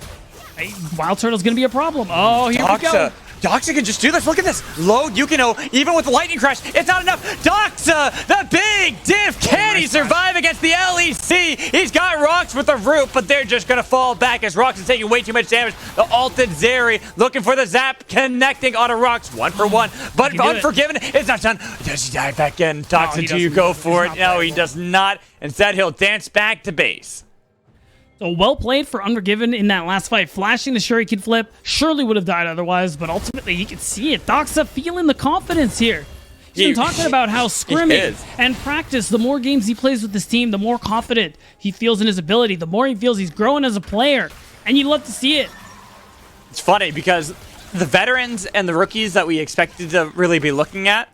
Wild Turtle's going to be a problem. Oh, here we go. Doxa can just do this. Look at this. Load Yukino, even with the lightning crash, it's not enough. Doxa, the big diff. Can he survive against the LEC? He's got Rox with the root, but they're just going to fall back as Rox is taking way too much damage. The ulted Zeri looking for the zap, connecting onto Rox. 1-for-1, but Unforgiven is not done. Does he dive back in? Doxa, do you go for it? No, he does not. Instead, he'll dance back to base. So well played for Unforgiven in that last fight. Flashing the Shuriken flip. Surely would have died otherwise, but ultimately you can see it. Doxa feeling the confidence here. He's been talking about how scrimming and practice, the more games he plays with this team, the more confident he feels in his ability, the more he feels he's growing as a player. And you love to see it. It's funny because the veterans and the rookies that we expected to really be looking at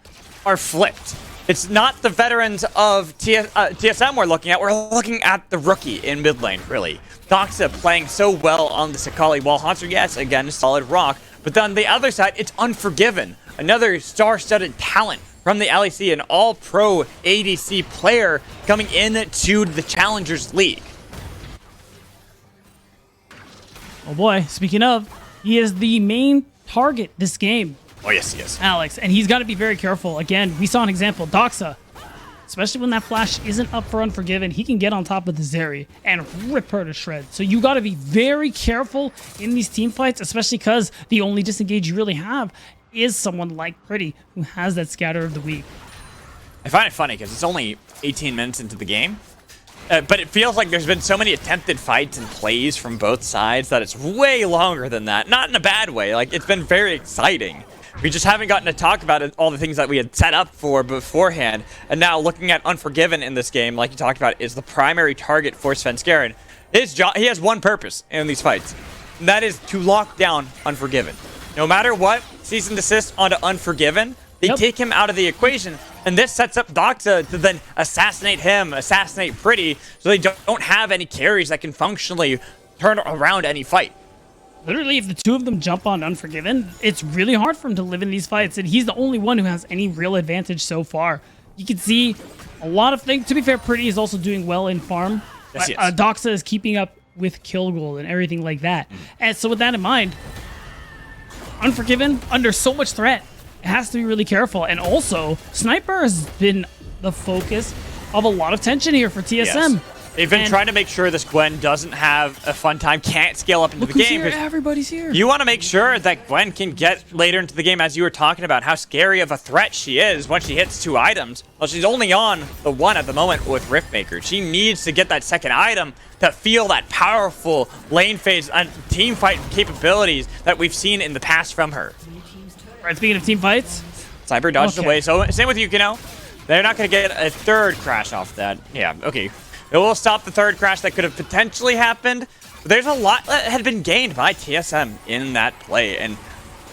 are flipped. It's not the veterans of TSM we're looking at. We're looking at the rookie in mid lane, really. Doxa playing so well on the Sakali wall. Haunter, yes, again, solid rock. But then on the other side, it's Unforgiven. Another star-studded talent from the LEC, an all-pro ADC player coming into the Challengers League. Oh boy, speaking of, he is the main target this game. Oh, yes, he is. Alex, and he's got to be very careful. Again, we saw an example, Doxa. Especially when that flash isn't up for Unforgiven, he can get on top of the Zeri and rip her to shreds. So you got to be very careful in these team fights, especially because the only disengage you really have is someone like Pretty, who has that scatter of the week. I find it funny because it's only 18 minutes into the game, but it feels like there's been so many attempted fights and plays from both sides that it's way longer than that. Not in a bad way. Like, it's been very exciting. We just haven't gotten to talk about it, all the things that we had set up for beforehand. And now looking at Unforgiven in this game, like you talked about, is the primary target for Svenskeren. He has one purpose in these fights, and that is to lock down Unforgiven. No matter what, cease and desist onto Unforgiven, they take him out of the equation, and this sets up Doxa to then assassinate him, assassinate Pretty, so they don't have any carries that can functionally turn around any fight. Literally, if the two of them jump on Unforgiven, it's really hard for him to live in these fights, and he's the only one who has any real advantage so far. You can see a lot of things. To be fair, Pretty is also doing well in farm. Yes, Doxa is keeping up with kill goal and everything like that. And so with that in mind, Unforgiven, under so much threat, it has to be really careful. And also, Sniper has been the focus of a lot of tension here for TSM. Yes. They've been trying to make sure this Gwen doesn't have a fun time, can't scale up into the game. Here. Everybody's here. You want to make sure that Gwen can get later into the game, as you were talking about, how scary of a threat she is once she hits 2 items. Well, she's only on the 1 at the moment with Riftmaker. She needs to get that second item to feel that powerful lane phase and team fight capabilities that we've seen in the past from her. Right, speaking of team fights. Sniper dodged away, so same with Yukino. They're not going to get a third crash off that. Yeah, okay. It will stop the third crash that could have potentially happened. But there's a lot that had been gained by TSM in that play. And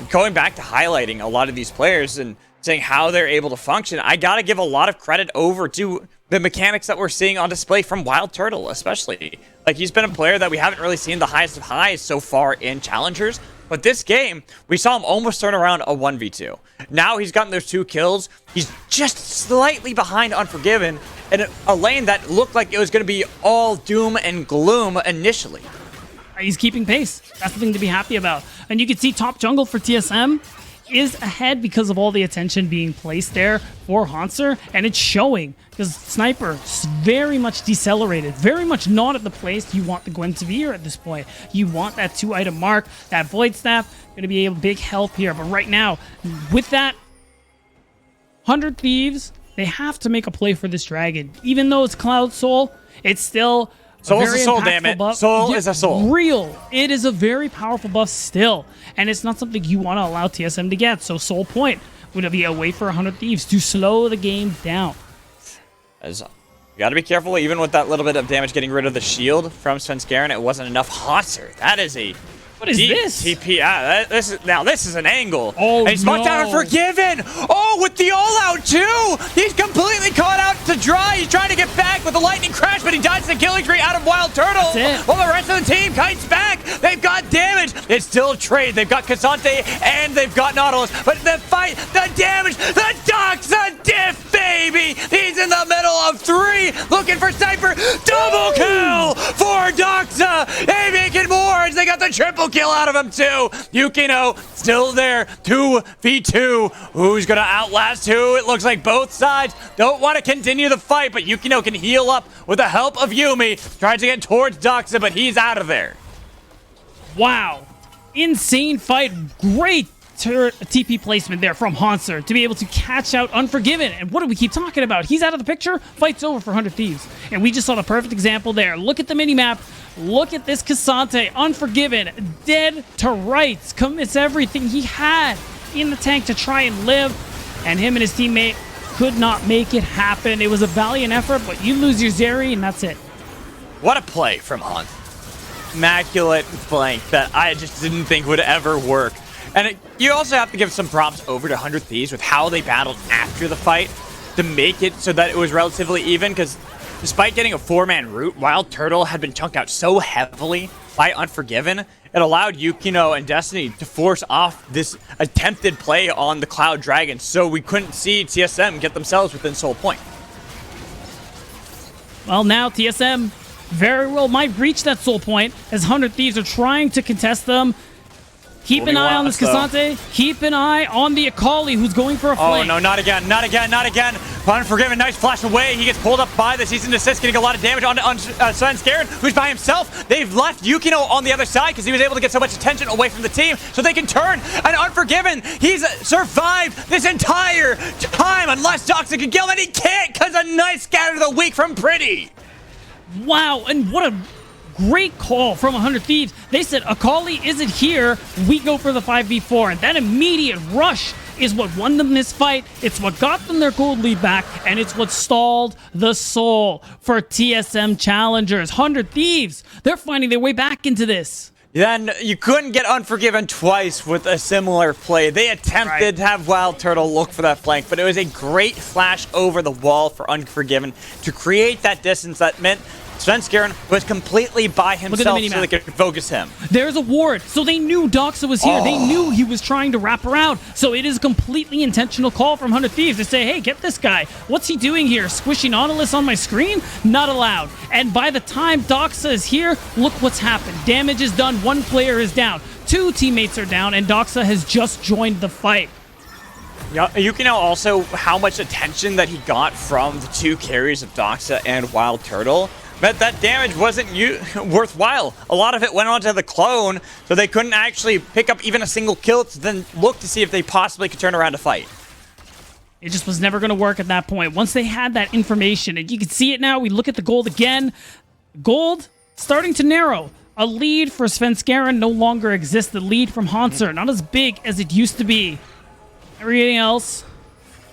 going back to highlighting a lot of these players and saying how they're able to function, I got to give a lot of credit over to the mechanics that we're seeing on display from Wild Turtle, especially. Like, he's been a player that we haven't really seen the highest of highs so far in Challengers, but this game, we saw him almost turn around a 1v2. Now he's gotten those 2 kills. He's just slightly behind Unforgiven in a lane that looked like it was going to be all doom and gloom initially. He's keeping pace. That's the thing to be happy about. And you can see top jungle for TSM is ahead because of all the attention being placed there for Hanser, and it's showing because Sniper very much decelerated, very much not at the place you want the Gwen to be here at this point. You want that 2-item mark, that Void Staff, going to be a big help here. But right now, with that 100 Thieves, they have to make a play for this dragon. Even though it's Cloud Soul, it's still Soul's a soul, damn it. Buff. Soul is a soul. Real. It is a very powerful buff still. And it's not something you want to allow TSM to get. So Soul Point would be a way for 100 Thieves to slow the game down. You got to be careful, even with that little bit of damage getting rid of the shield from Svenskeren, it wasn't enough. Hanser, that is a... What is this? TP. This is an angle. Oh, and he's knocked down Unforgiven. Oh, with the all-out too. He's completely caught out to dry. He's trying to get back with the lightning crash, but he dies to the killing tree out of Wild Turtle. That's it. While the rest of the team kites back. They've got damage. It's still trade. They've got Cassante and they've got Nautilus. But the fight, the damage, the Doxa diff, baby. He's in the middle of 3, looking for Sniper. Double kill for Doxa. They make it more as they got the triple kill out of him too. Yukino still there. 2v2. Who's gonna outlast who? It looks like both sides don't want to continue the fight, but Yukino can heal up with the help of Yumi. Tries to get towards Doxa, but he's out of there. Wow. Insane fight. Great TP placement there from Hanser to be able to catch out Unforgiven. And what do we keep talking about? He's out of the picture. Fight's over for 100 Thieves. And we just saw the perfect example there. Look at the minimap. Look at this Cassante. Unforgiven. Dead to rights. Commits everything he had in the tank to try and live. And him and his teammate could not make it happen. It was a valiant effort, but you lose your Zeri, and that's it. What a play from Hunt. Immaculate flank that I just didn't think would ever work. And you also have to give some props over to 100 Thieves with how they battled after the fight to make it so that it was relatively even, because despite getting a 4-man route, Wild Turtle had been chunked out so heavily by Unforgiven, it allowed Yukino and Destiny to force off this attempted play on the Cloud Dragon, so we couldn't see TSM get themselves within Soul Point. Well, now TSM very well might reach that Soul Point as 100 Thieves are trying to contest them. Keep an eye on this Cassante. Keep an eye on the Akali, who's going for a flank. Oh, no, not again, not again, not again. Unforgiven, nice flash away. He gets pulled up by the Season Assist, getting a lot of damage on Svenskeren, who's by himself. They've left Yukino on the other side because he was able to get so much attention away from the team so they can turn. And Unforgiven, he's survived this entire time unless Doxa can kill him, and he can't because a nice scatter the weak from Pretty. Wow, and what a great call from 100 Thieves. They said, Akali isn't here. We go for the 5v4. And that immediate rush is what won them this fight. It's what got them their gold lead back. And it's what stalled the soul for TSM Challengers. 100 Thieves, they're finding their way back into this. Then you couldn't get Unforgiven twice with a similar play. They attempted to have Wild Turtle look for that flank, but it was a great flash over the wall for Unforgiven to create that distance that meant Svenskeren was completely by himself so they could focus him. There's a ward, so they knew Doxa was here. They knew he was trying to wrap around. So it is a completely intentional call from 100 Thieves to say, hey, get this guy. What's he doing here? Squishing Nautilus on my screen? Not allowed. And by the time Doxa is here, look what's happened. Damage is done. 1 player is down. 2 teammates are down, and Doxa has just joined the fight. Yeah, you can know also how much attention that he got from the 2 carries of Doxa and Wild Turtle. But that damage wasn't worthwhile. A lot of it went onto the clone, so they couldn't actually pick up even a single kill to then look to see if they possibly could turn around to fight. It just was never going to work at that point. Once they had that information, and you can see it now, we look at the gold again. Gold starting to narrow. A lead for Svenskeren no longer exists. The lead from Hanser, not as big as it used to be. Everything else,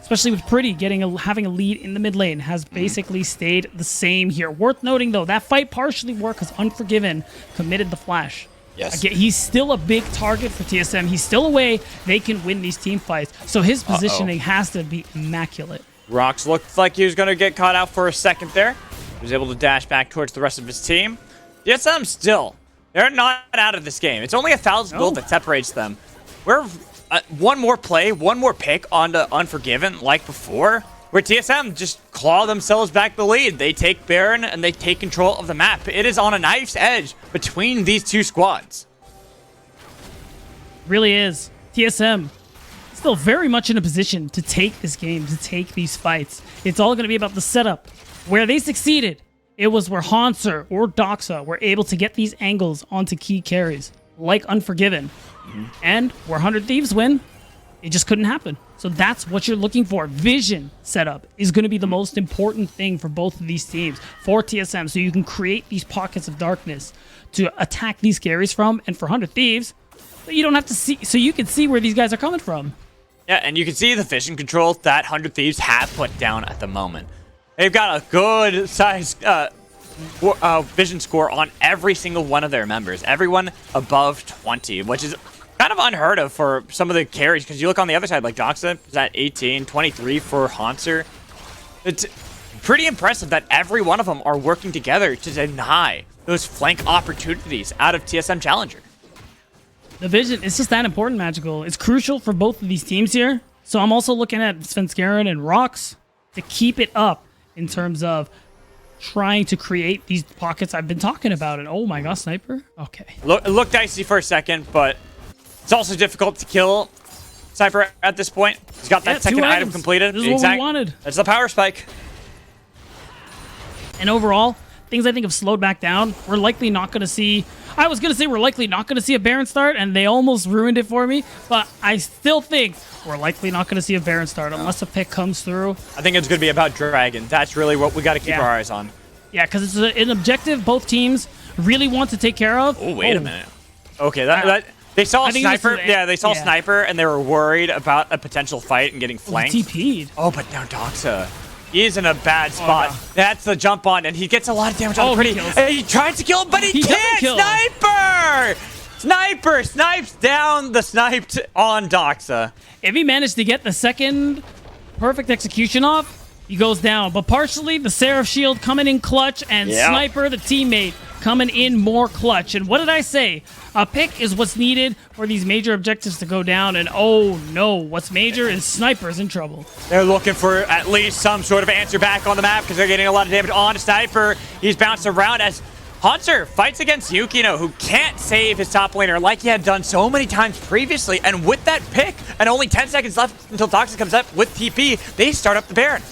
especially with Pretty having a lead in the mid lane, has basically stayed the same here. Worth noting, though, that fight partially worked because Unforgiven committed the flash. Yes. Again, he's still a big target for TSM. He's still a way they can win these team fights. So his positioning has to be immaculate. Rox looked like he was going to get caught out for a second there. He was able to dash back towards the rest of his team. TSM still, they're not out of this game. It's only 1,000 gold that separates them. We're one more play, one more pick onto Unforgiven like before, where TSM just claw themselves back the lead. They take Baron and they take control of the map. It is on a knife's edge between these two squads. Really is. TSM still very much in a position to take this game, to take these fights. It's all going to be about the setup. Where they succeeded, it was where Hanser or Doxa were able to get these angles onto key carries, like Unforgiven. And where 100 Thieves win, it just couldn't happen. So that's what you're looking for. Vision setup is going to be the most important thing for both of these teams, for TSM, so you can create these pockets of darkness to attack these carries from, and for 100 Thieves, so you don't have to see, so you can see where these guys are coming from. Yeah, and you can see the vision control that 100 Thieves have put down at the moment. They've got a good size vision score on every single one of their members. Everyone above 20, which is kind of unheard of for some of the carries, because you look on the other side, like Doxa is at 18, 23 for Hanser. It's pretty impressive that every one of them are working together to deny those flank opportunities out of TSM Challenger. The vision, it's just that important, Magical. It's crucial for both of these teams here. So I'm also looking at Svenskeren and Rox to keep it up in terms of trying to create these pockets I've been talking about. And oh my gosh, Sniper? Okay. It looked dicey for a second, but it's also difficult to kill Sniper at this point. He's got that second item completed. This is what we wanted. That's the power spike. And overall, things I think have slowed back down. We're likely not going to see... I was going to say we're likely not going to see a Baron start, and they almost ruined it for me. But I still think we're likely not going to see a Baron start unless a pick comes through. I think it's going to be about Dragon. That's really what we got to keep our eyes on. Yeah, because it's an objective both teams really want to take care of. Oh, wait a minute. Okay, they saw a Sniper. Yeah, they saw Sniper, and they were worried about a potential fight and getting flanked. TP'd. Oh, but now Doxa. He is in a bad spot. That's the jump on, and he gets a lot of damage on Pretty. He tries to kill him, but he can't! Sniper! Sniper snipes down the sniped on Doxa. If he managed to get the second perfect execution off, he goes down. But partially, the Seraph Shield coming in clutch, and Sniper, the teammate, coming in more clutch. And what did I say? A pick is what's needed for these major objectives to go down. And oh no, what's major is Sniper's in trouble. They're looking for at least some sort of answer back on the map because they're getting a lot of damage on Sniper. He's bounced around as Hanser fights against Yukino, who can't save his top laner like he had done so many times previously. And with that pick and only 10 seconds left until Doxa comes up with TP, they start up the Baron.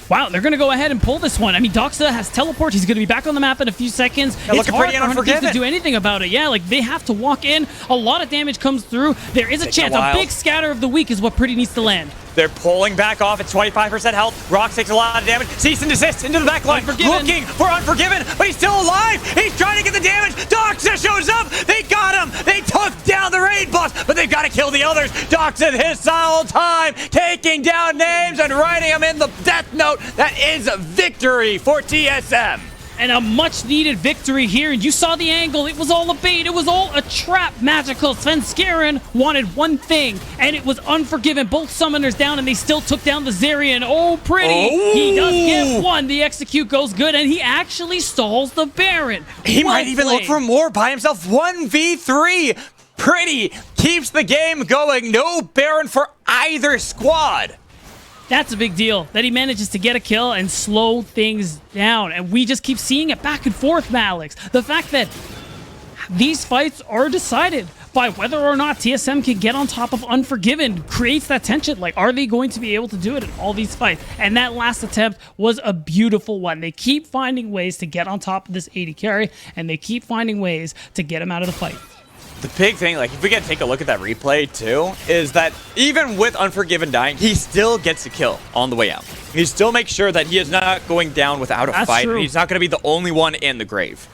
Wow, they're going to go ahead and pull this one. I mean, Doxa has teleport. He's going to be back on the map in a few seconds. It's hard for Unforgiven to do anything about it. Yeah, like they have to walk in. A lot of damage comes through. There is a chance. A big scatter of the week is what Pretty needs to land. They're pulling back off at 25% health. Rox takes a lot of damage. Cease and desist into the back line. Looking for Unforgiven, but he's still alive. He's trying to get the damage. Doxa shows up. They got him. They took down the raid boss, but they've got to kill the others. Doxa his whole time, taking down names and writing them in the death note. That is a victory for TSM. And a much-needed victory here. And you saw the angle. It was all a bait. It was all a trap. Magical. Svenskeren wanted one thing, and it was Unforgiven. Both summoners down, and they still took down the Zerion. Oh, Pretty. Oh. He does get one. The execute goes good, and he actually stalls the Baron. He might even look for more by himself. 1v3. Pretty keeps the game going. No Baron for either squad. That's a big deal, that he manages to get a kill and slow things down. And we just keep seeing it back and forth, Alex. The fact that these fights are decided by whether or not TSM can get on top of Unforgiven creates that tension. Like, are they going to be able to do it in all these fights? And that last attempt was a beautiful one. They keep finding ways to get on top of this 80 carry, and they keep finding ways to get him out of the fight. The big thing, like, if we can take a look at that replay, too, is that even with Unforgiven dying, he still gets a kill on the way out. He still makes sure that he is not going down without a fight. True. He's not going to be the only one in the grave.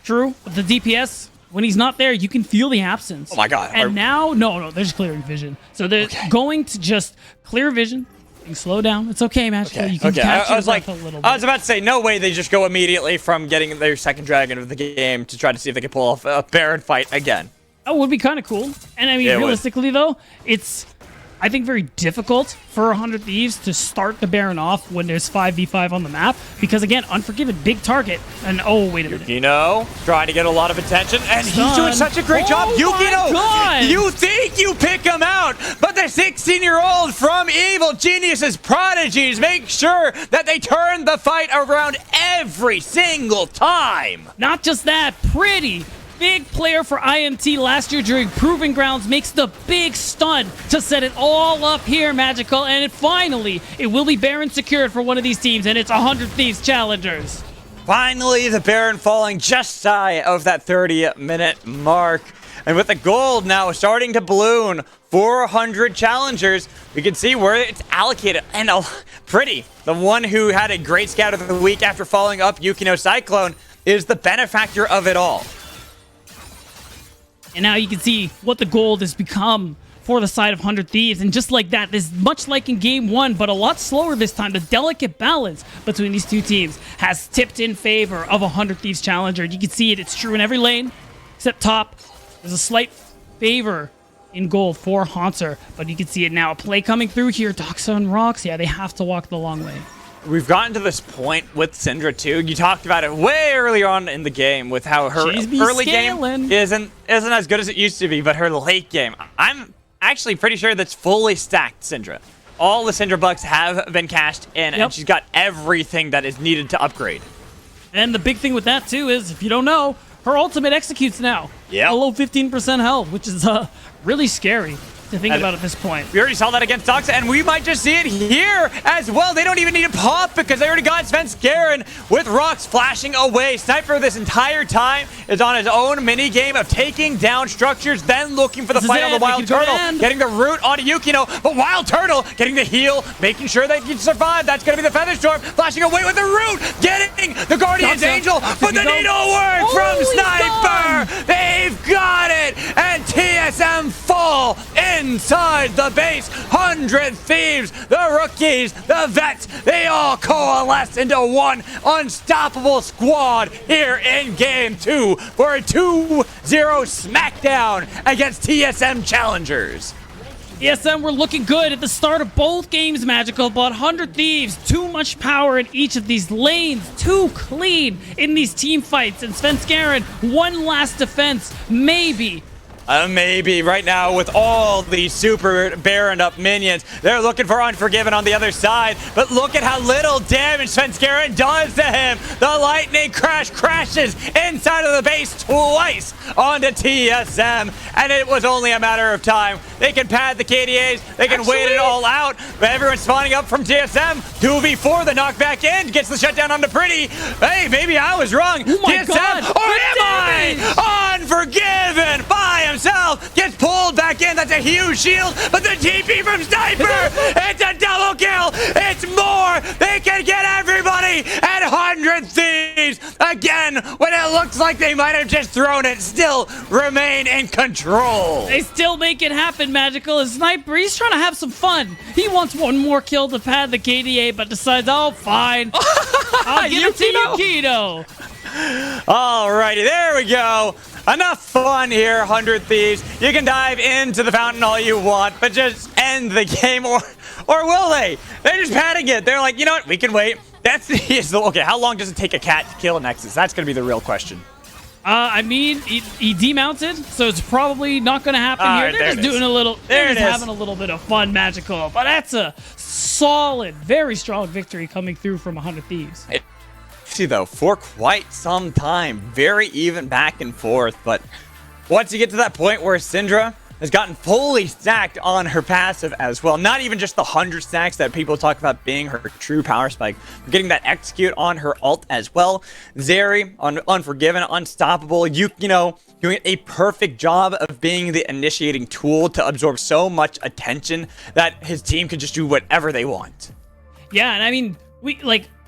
True. But the DPS, when he's not there, you can feel the absence. Oh, my God. And now, no, they're just clearing vision. So they're going to just clear vision Slow down. It's okay, Magical. Okay, You can okay. catch I was your like, breath a little bit. I was about to say, no way they just go immediately from getting their second dragon of the game to try to see if they can pull off a Baron fight again. That would be kind of cool. And I mean, Yeah, realistically, though, it's, I think, very difficult for 100 Thieves to start the Baron off when there's 5v5 on the map. Because, again, Unforgiven, big target. And, oh, wait a minute. Yukino trying to get a lot of attention, and he's doing such a great job. Oh my Yukino, God! you think you pick him out, but the 16-year-old from Evil Genius's Prodigies make sure that they turn the fight around every single time. Not just that, Pretty. Big player for IMT last year during Proving Grounds makes the big stun to set it all up here, Magical, and it will be Baron secured for one of these teams, and it's 100 Thieves Challengers. Finally, the Baron falling just shy of that 30-minute mark. And with the gold now starting to balloon, 400 challengers, we can see where it's allocated. And Pretty, the one who had a great scout of the week after following up Yukino Cyclone, is the benefactor of it all. And now you can see what the gold has become for the side of 100 Thieves. And just like that, this much like in game one, but a lot slower this time, the delicate balance between these two teams has tipped in favor of 100 Thieves Challenger. You can see it. It's true in every lane, except top. There's a slight favor in gold for Haunter, but you can see it now. A play coming through here. Doxa and Rox, yeah, they have to walk the long way. We've gotten to this point with Syndra too. You talked about it way earlier on in the game with how her early game isn't as good as it used to be, but her late game, I'm actually pretty sure that's fully stacked Syndra. All the Syndra bucks have been cashed in, and she's got everything that is needed to upgrade. And the big thing with that too is, if you don't know, her ultimate executes now. Yeah. Below 15% health, which is really scary to think about at this point. We already saw that against Doxa, and we might just see it here as well. They don't even need a pop because they already got Svenskeren with Rox flashing away. Sniper this entire time is on his own mini game of taking down structures, then looking for the fight on the Wild Turtle, getting the root onto Yukino, but Wild Turtle getting the heal, making sure they can survive. That's going to be the Featherstorm, flashing away with the root, getting the Guardian's Angel, but the needle work from Sniper. They've got it, and TSM fall inside the base. 100 Thieves, the rookies, the vets, they all coalesce into one unstoppable squad here in game 2 for a 2-0 smackdown against TSM Challengers. TSM were looking good at the start of both games, Magical, but 100 Thieves, too much power in each of these lanes, too clean in these team fights, and Svenskeren, one last defense, maybe. Maybe right now with all these super Baron up minions, they're looking for Unforgiven on the other side, but look at how little damage Svenskeren does to him. The lightning crash crashes inside of the base twice onto TSM, and it was only a matter of time. They can pad the KDAs, they can wait it all out, but everyone's spawning up from TSM. 2v4, the knockback in, gets the shutdown onto Pretty. Hey, maybe I was wrong. Oh my TSM, God, or am I? Unforgiven by himself, gets pulled back in. That's a huge shield, but the TP from Sniper, it's a double kill. It's more. They can get everybody, and 100 Thieves, again, when it looks like they might have just thrown it, still remain in control. They still make it happen, Magical. As Sniper, he's trying to have some fun. He wants one more kill to pad the KDA, but decides, oh, fine. I'll give it to Yukino. Alrighty, there we go. Enough fun here, 100 Thieves. You can dive into the fountain all you want, but just end the game, or will they? They're just padding it. They're like, you know what? We can wait. That's okay. How long does it take a cat to kill a Nexus? That's gonna be the real question. I mean, he demounted, so it's probably not going to happen here. They're just doing a little, they're just having a little bit of fun, Magical. But that's a solid, very strong victory coming through from 100 Thieves. See though, for quite some time, very even back and forth. But once you get to that point where Syndra has gotten fully stacked on her passive as well, not even just the 100 stacks that people talk about being her true power spike, but getting that execute on her ult as well. Zeri on Unforgiven, unstoppable. Yukino doing a perfect job of being the initiating tool to absorb so much attention that his team can just do whatever they want. Yeah, and I mean,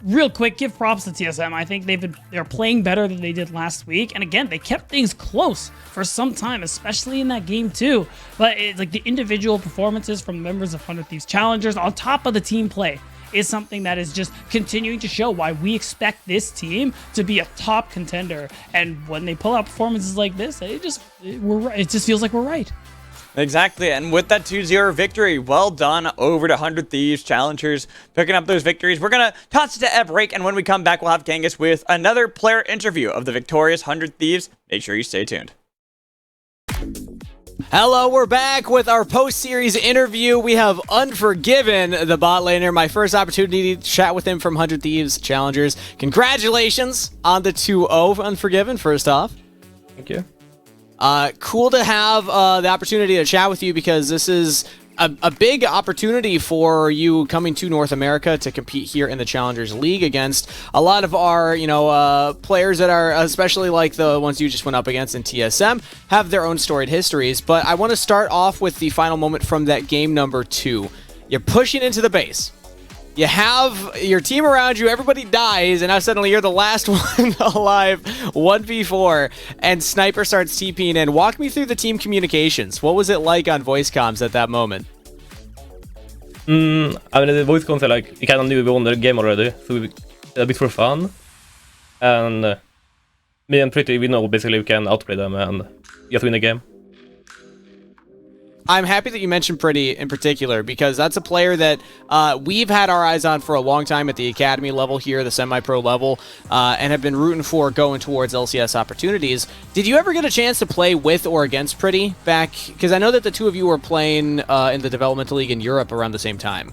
real quick, give props to TSM. I think they're playing better than they did last week, and again, they kept things close for some time, especially in that game too. But it's like the individual performances from members of 100 Thieves Challengers on top of the team play is something that is just continuing to show why we expect this team to be a top contender. And when they pull out performances like this, it just feels like we're right. Exactly, and with that 2-0 victory, well done over to 100 Thieves Challengers, picking up those victories. We're going to toss it to a break, and when we come back, we'll have Genghis with another player interview of the victorious 100 Thieves. Make sure you stay tuned. Hello, we're back with our post-series interview. We have Unforgiven, the bot laner. My first opportunity to chat with him from 100 Thieves Challengers. Congratulations on the 2-0 for Unforgiven, first off. Thank you. Cool to have the opportunity to chat with you because this is a big opportunity for you coming to North America to compete here in the Challengers League against a lot of our, players that are, especially like the ones you just went up against in TSM, have their own storied histories. But I want to start off with the final moment from that game number 2. You're pushing into the base. You have your team around you, everybody dies, and now suddenly you're the last one alive, 1v4, and Sniper starts TPing in. Walk me through the team communications. What was it like on voice comms at that moment? I mean, the voice comms are like, we kind of knew we won the game already, so we did a bit for fun. And me and Pretty, we know basically we can outplay them and just win the game. I'm happy that you mentioned Pretty in particular because that's a player that we've had our eyes on for a long time at the academy level here, the semi-pro level, and have been rooting for going towards LCS opportunities. Did you ever get a chance to play with or against Pretty back? Because I know that the two of you were playing in the developmental league in Europe around the same time.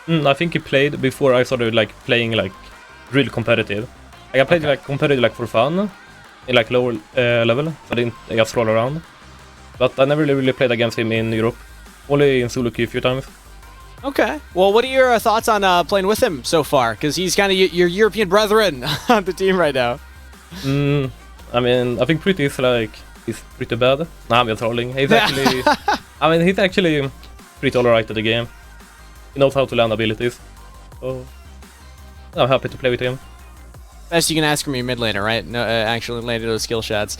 I think he played before I started like playing like really competitive. Like I played like competitive like for fun in like lower level, so I didn't just roll around. But I never really played against him in Europe. Only in solo queue a few times. Okay. Well, what are your thoughts on playing with him so far? Because he's kind of your European brethren on the team right now. I mean, I think Pretty is like, he's pretty bad. Nah, I'm just trolling. He's actually, I mean, he's actually pretty alright at the game. He knows how to land abilities. So, I'm happy to play with him. Best you can ask from your mid laner, right? No, actually landing those skill shots.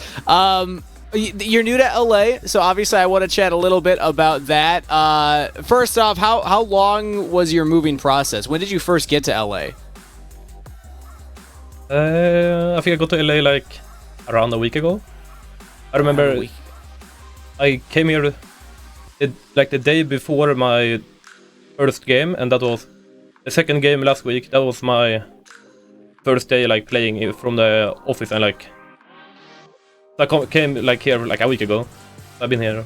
You're new to LA, so obviously I want to chat a little bit about that. First off, how long was your moving process? When did you first get to LA? I think I got to LA like around a week ago. I remember I came here like the day before my first game, and that was the second game last week. That was my first day like playing from the office, and like I came like here like a week ago. I've been here.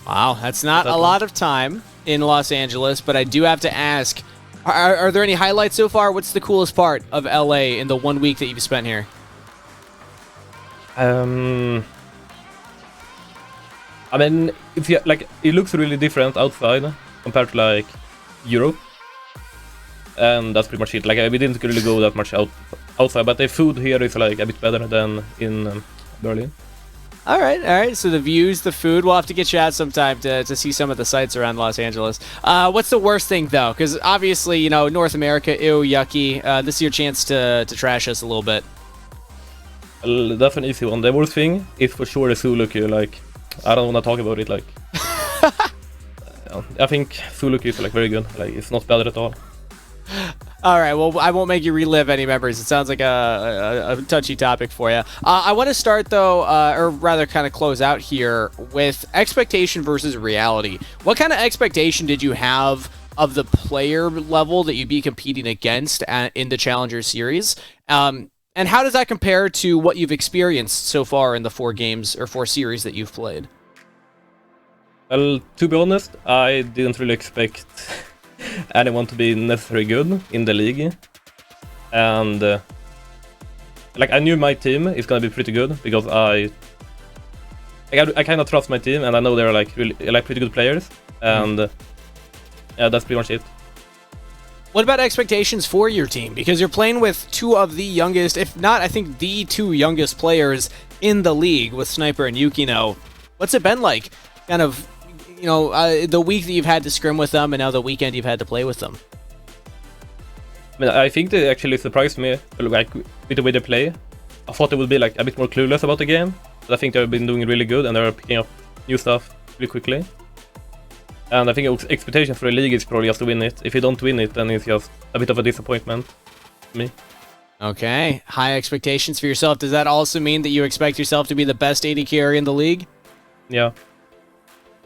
Wow, that's not a lot of time in Los Angeles, but I do have to ask, are there any highlights so far? What's the coolest part of LA in the 1 week that you've spent here? I mean, if you, like, it looks really different outside compared to like Europe, and that's pretty much it. Like we didn't really go that much outside, but the food here is like a bit better than in Berlin. All right. So the views, the food, we'll have to get you out sometime to see some of the sights around Los Angeles. What's the worst thing though? Because obviously, North America, ew, yucky. This is your chance to trash us a little bit. Well, that's an easy one. The worst thing is for sure the solo queue. Like, I don't want to talk about it. Like, I think solo queue is like very good. Like, it's not bad at all. All right, well, I won't make you relive any memories. It sounds like a touchy topic for you. I want to start, though, or rather kind of close out here with expectation versus reality. What kind of expectation did you have of the player level that you'd be competing against in the Challenger Series? And how does that compare to what you've experienced so far in the 4 games or 4 series that you've played? Well, to be honest, I didn't really expect anyone to be necessarily good in the league, and like I knew my team is gonna be pretty good because I kind of trust my team, and I know they're like really like pretty good players, and yeah, that's pretty much it. What about expectations for your team? Because you're playing with 2 of the youngest, if not, I think the 2 youngest players in the league with Sniper and Yukino. What's it been like? Kind of, the week that you've had to scrim with them, and now the weekend you've had to play with them. I mean, I think they actually surprised me, like, with the way they play. I thought they would be, like, a bit more clueless about the game, but I think they've been doing really good, and they're picking up new stuff really quickly. And I think expectation for the league is probably just to win it. If you don't win it, then it's just a bit of a disappointment to me. Okay, high expectations for yourself. Does that also mean that you expect yourself to be the best AD carry in the league? Yeah.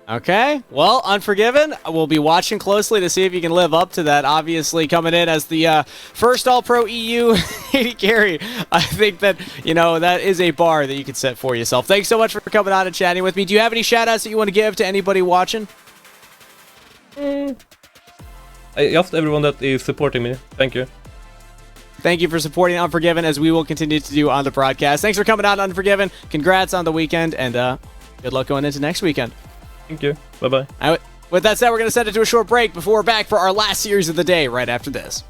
Okay, well, Unforgiven, we'll be watching closely to see if you can live up to that. Obviously, coming in as the first All-Pro EU AD carry, I think that, you know, that is a bar that you can set for yourself. Thanks so much for coming on and chatting with me. Do you have any shout-outs that you want to give to anybody watching? Just everyone that is supporting me. Thank you. Thank you for supporting Unforgiven, as we will continue to do on the broadcast. Thanks for coming out, Unforgiven. Congrats on the weekend, and good luck going into next weekend. Thank you. Bye-bye. With that said, we're going to send it to a short break before we're back for our last series of the day right after this.